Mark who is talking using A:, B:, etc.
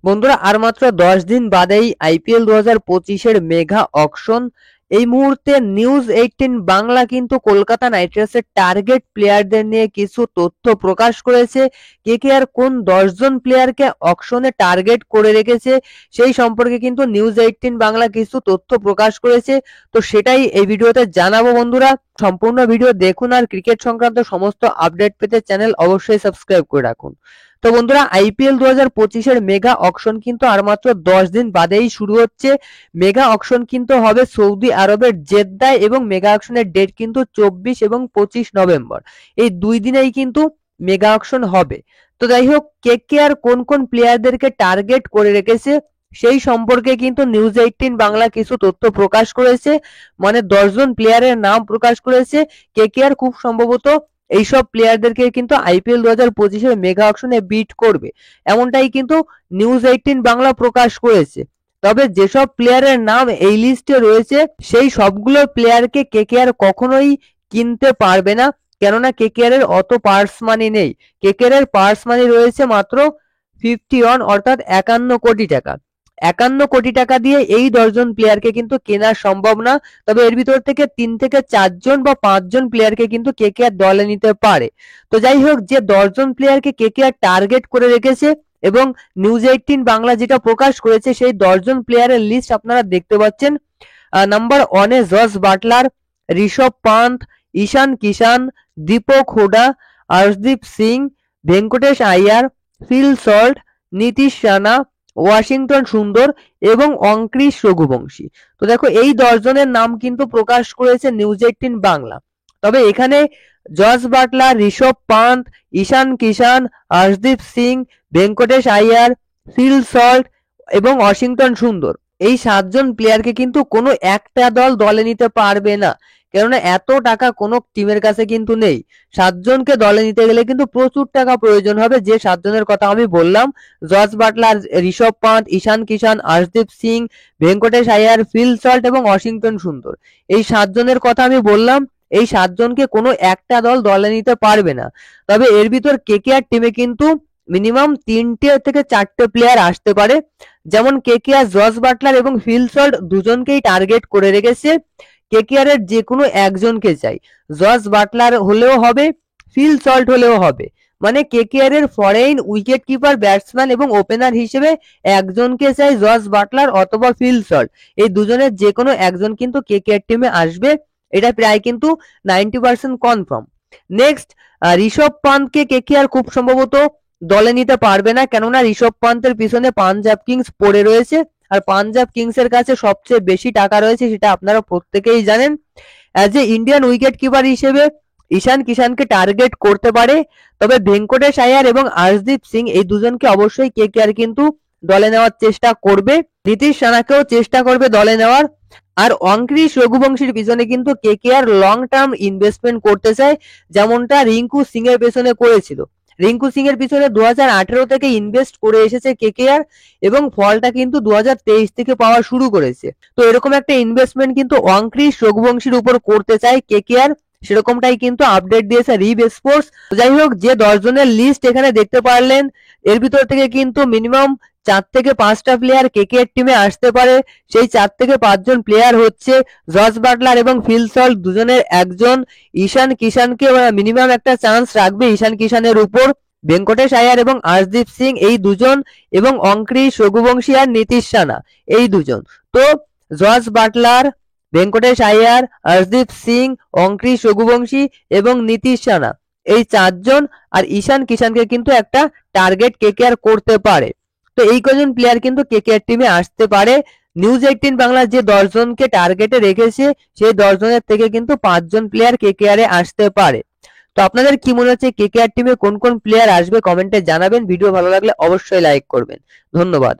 A: বন্ধুরা আর মাত্র 10 দিন বাদেই আইপিএল 2025 এর মেগা অকশন। এই মুহূর্তে নিউজ 18 বাংলা কিন্তু কলকাতা নাইট রাইডার্সের টার্গেট প্লেয়ারদের নিয়ে কিছু তথ্য প্রকাশ করেছে। কেকেআর কোন 10 জন প্লেয়ারকে অকশনে টার্গেট করে রেখেছে সেই সম্পর্কে কিন্তু নিউজ 18 বাংলা কিছু তথ্য প্রকাশ করেছে। তো সেটাই এই ভিডিওতে জানাবো বন্ধুরা। সম্পূর্ণ ভিডিও দেখুন আর ক্রিকেট সংক্রান্ত সমস্ত আপডেট পেতে চ্যানেল অবশ্যই সাবস্ক্রাইব করে রাখুন। তো বন্ধুরা আইপিএল 2025 এর মেগা অকশন কিন্তু আর মাত্র 10 দিন বাদেই শুরু হচ্ছে। মেগা অকশন কিন্তু হবে সৌদি আরবের জেদ্দায় এবং মেগা অকশনের ডেট কিন্তু 24 এবং 25 নভেম্বর। এই দুই দিনেই কিন্তু মেগা অকশন হবে। তো যাই হোক, কেকেআর কোন কোন প্লেয়ারদেরকে টার্গেট করে রেখেছে সেই সম্পর্কে কিন্তু নিউজ 18 বাংলা কিছু তথ্য প্রকাশ করেছে। মানে 10 জন প্লেয়ারের নাম প্রকাশ করেছে। কেকেআর খুব সম্ভবত এইসব প্লেয়ারদেরকে কিন্তু আইপিএল 2025 এর মেগা অকশনে বিট করবে, এমনটাই কিন্তু নিউজ 18 বাংলা প্রকাশ করেছে। তবে যেসব প্লেয়ারের নাম এই লিস্টে রয়েছে সেই সবগুলো প্লেয়ারকে কেকেআর কখনোই কিনতে পারবে না, কেননা কেকেআর এর অত পার্স মানি নেই। কেকেআর এর পার্স মানি রয়েছে মাত্র 51 অর্থাৎ 51 কোটি টাকা। 51 কোটি টাকা দিয়ে এই 10 জন প্লেয়ারকে কিন্তু কেনা সম্ভব না। তবে এর ভিতর থেকে 3 থেকে 4 জন বা 5 জন প্লেয়ারকে কিন্তু কেকেআর দলে নিতে পারে। তো যাই হোক, যে 10 জন প্লেয়ারকে কেকেআর টার্গেট করে রেখেছে এবং নিউজ 18 বাংলা যেটা প্রকাশ করেছে সেই 10 জন প্লেয়ারের লিস্ট আপনারা দেখতে পাচ্ছেন। নাম্বার 1 এ Jos Buttler, Rishabh Pant, Ishan Kishan, Deepak Hooda, Arshdeep Singh, Venkatesh Iyer, Phil Salt, Nitish Rana, Washington Sundar এবং অঙ্কৃশ রঘুবংশী। তো দেখো, এই 10 জনের নাম কিন্তু প্রকাশ করেছে নিউজ 18 বাংলা। তবে এখানে জস বাটলার, ঋষভ পান্থ, ঈশান কিষান, আর্শদীপ সিং, ভেঙ্কটেশ আইয়ার, ফিল সল্ট এবং ওয়াশিংটন সুন্দর, এই 7 জন প্লেয়ারকে কিন্তু কোনো একটা দল দলে নিতে পারবে না, কেননা এত টাকা কোনো টিমের কাছে কিন্তু নেই। 7 জনকে দলে নিতে গেলে কিন্তু প্রচুর টাকা প্রয়োজন হবে। যে 7 জনের কথা আমি বললাম, জস বাটলার, ঋষভ পান্থ, ঈশান কিষান, আর্শদীপ সিং, ভেঙ্কটেশ আইয়ার, ফিল সল্ট এবং ওয়াশিংটন সুন্দর, এই 7 জনের কথা আমি বললাম। এই 7 জনকে কোনো একটা দল দলে নিতে পারবে না। তবে এর ভিতর কেকেআর টিমে কিন্তু মিনিমাম 3টে থেকে 4টে প্লেয়ার আসতে পারে। যেমন কেকেআর জস বাটলার এবং ফিল সল্ট দুজনকেই টার্গেট করে রেখেছে। কেকেআর এর যে কোনো একজনকে চাই, জস বাটলার হলেও হবে, ফিল সল্ট হলেও হবে। মানে কেকেআর এর ফরেন উইকেট কিপার, ব্যাটসম্যান এবং ওপেনার হিসেবে একজনকে চাই, জস বাটলার অথবা ফিল সল্ট। এই দুজনের যে কোনো একজন কিন্তু কেকেআর টিমে আসবে, এটা প্রায় কিন্তু 90% কনফার্ম। নেক্সট, ঋষভ পান্থকে কেকেআর খুব সম্ভবত দলে নিতে পারবে না, কেননা ঋষভ পান্থের পিছনে পাঞ্জাব কিংস পড়ে রয়েছে আর পাঞ্জাব কিংস এর কাছে সবচেয়ে বেশি টাকা রয়েছে, সেটা আপনারা প্রত্যেকেই জানেন। As a Indian wicket keeper হিসেবে ঈশান কিষানকে টার্গেট করতে পারে। তবে ভেঙ্কটেশ আইয়ার এবং আর্শদীপ সিং, এই দুজনকে অবশ্যই কেকেআর কিন্তু দলে নেওয়ার চেষ্টা করবে। নীতিশ রানাকেও চেষ্টা করবে দলে নেওয়ার। আর অঙ্কৃশ রঘুবংশীর পিছনে কিন্তু কেকেআর লং টার্ম ইনভেস্টমেন্ট করতে চায়, যেমনটা রিঙ্কু সিং এর পেছনে করেছিল। রিঙ্কু সিং এর পিছনে 2018 থেকে ইনভেস্ট করে এসেছে কেকেআর এবং ফলটা কিন্তু 2023 থেকে পাওয়া শুরু করেছে। তো এরকম একটা ইনভেস্টমেন্ট কিন্তু অঙ্কৃশ রঘুবংশীর উপর করতে চায় কেকেআর, সেরকমটাই কিন্তু আপডেট দিয়েছে রিভ স্পোর্টস। যাই হোক, যে 10 জনের লিস্ট এখানে দেখতে পারলেন, এর ভিতর থেকে কিন্তু মিনিমাম 4 থেকে 5টা প্লেয়ার কেকেআর টিমে আসতে পারে। সেই 4 থেকে 5 জন প্লেয়ার হচ্ছে জস বাটলার এবং ফিল সল্ট দুজনের একজন। ঈশান কিষানকে মিনিমাম একটা চান্স রাখবে ঈশান কিষানের উপর। ভেঙ্কটেশ আইয়ার এবং আর্শদীপ সিং এই দুজন, এবং অঙ্কৃশ রঘুবংশী আর নীতিশ রানা এই দুজন। তো জস বাটলার, ভেঙ্কটেশ আইয়ার, আর্শদীপ সিং, অঙ্কৃশ রঘুবংশী এবং নীতিশ রানা, এই 4 জন আর ঈশান কিষানকে কিন্তু একটা টার্গেট কেকেআর করতে পারে। তো এই কজন প্লেয়ার কিন্তু কেকেআর টিমে আসতে পারে। নিউজ 18 বাংলা যে 10 জনকে টার্গেটে রেখেছে সেই 10 জনের থেকে কিন্তু 5 জন প্লেয়ার কেকেআর এ আসতে পারে। তো আপনাদের কি মনে হচ্ছে কেকেআর টিমে কোন কোন প্লেয়ার আসবে কমেন্টে জানাবেন। ভিডিও ভালো লাগলে অবশ্যই লাইক করবেন। ধন্যবাদ।